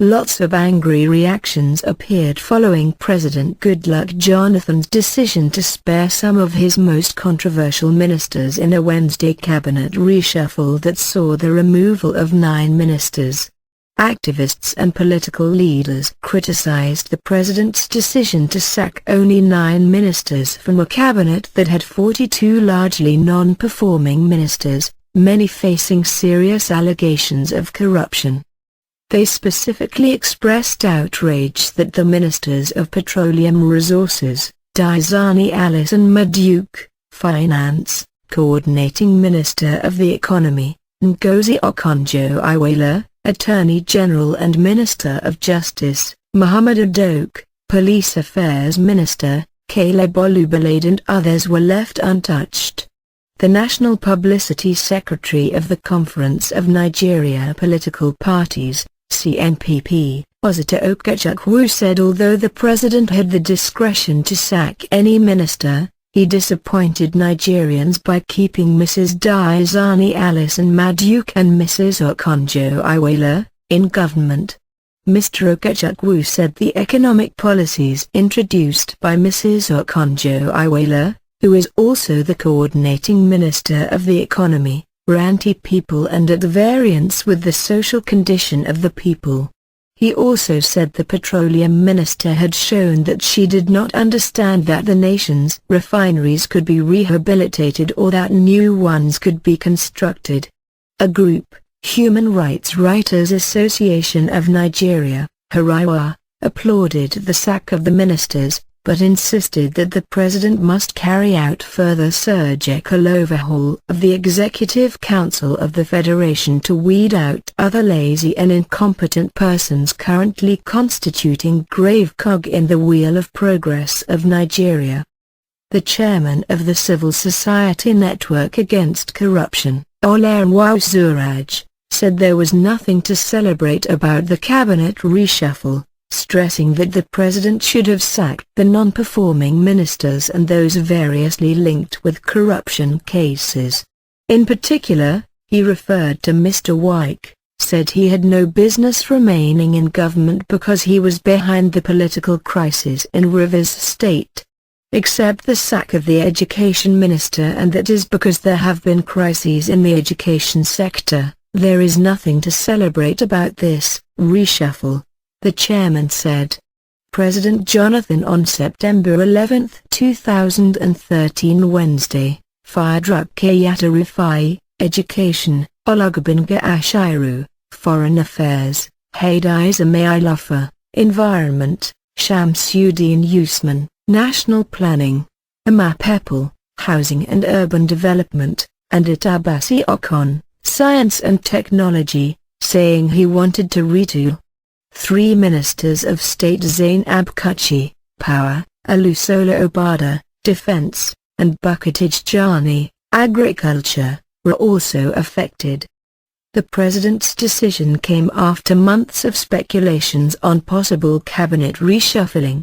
Lots of angry reactions appeared following President Goodluck Jonathan's decision to spare some of his most controversial ministers in a Wednesday cabinet reshuffle that saw the removal of 9 ministers. Activists and political leaders criticized the president's decision to sack only 9 ministers from a cabinet that had 42 largely non-performing ministers, many facing serious allegations of corruption. They specifically expressed outrage that the Ministers of Petroleum Resources, Diezani Alison-Madueke, Finance, Coordinating Minister of the Economy, Ngozi Okonjo-Iweala, Attorney General and Minister of Justice, Mohammed Adoke, Police Affairs Minister, Olubolade and others were left untouched. The National Publicity Secretary of the Conference of Nigeria Political Parties, CNPP, Osita Okechukwu said although the president had the discretion to sack any minister, he disappointed Nigerians by keeping Mrs. Diezani Alison-Madueke and Mrs. Okonjo-Iweala in government. Mr. Okechukwu said the economic policies introduced by Mrs. Okonjo-Iweala, who is also the coordinating minister of the economy, were anti-people and at variance with the social condition of the people. He also said the petroleum minister had shown that she did not understand that the nation's refineries could be rehabilitated or that new ones could be constructed. A group, Human Rights Writers Association of Nigeria, HRWA, applauded the sack of the ministers, but insisted that the president must carry out further surgical overhaul of the Executive Council of the Federation to weed out other lazy and incompetent persons currently constituting grave cog in the wheel of progress of Nigeria. The chairman of the Civil Society Network Against Corruption, Outrage, said there was nothing to celebrate about the cabinet reshuffle, stressing that the president should have sacked the non-performing ministers and those variously linked with corruption cases. In particular, he referred to Mr. Wike, said he had no business remaining in government because he was behind the political crisis in Rivers State. Except the sack of the education minister, and that is because there have been crises in the education sector. There is nothing to celebrate about this reshuffle, the chairman said. President Jonathan on September 11, 2013 Wednesday, fired Rufa'i, Education, Olubolade Ashiru, Foreign Affairs, Diezani Alison-Madueke, Environment, Shamsuddin Usman, National Planning, Amapeple, Housing and Urban Development, and Diezani Okon, Science and Technology, saying he wanted to retool. 3 Ministers of State Zainab Kuchi, Power, Olubolade, Defense, and Diezani, Agriculture, were also affected. The president's decision came after months of speculations on possible cabinet reshuffling.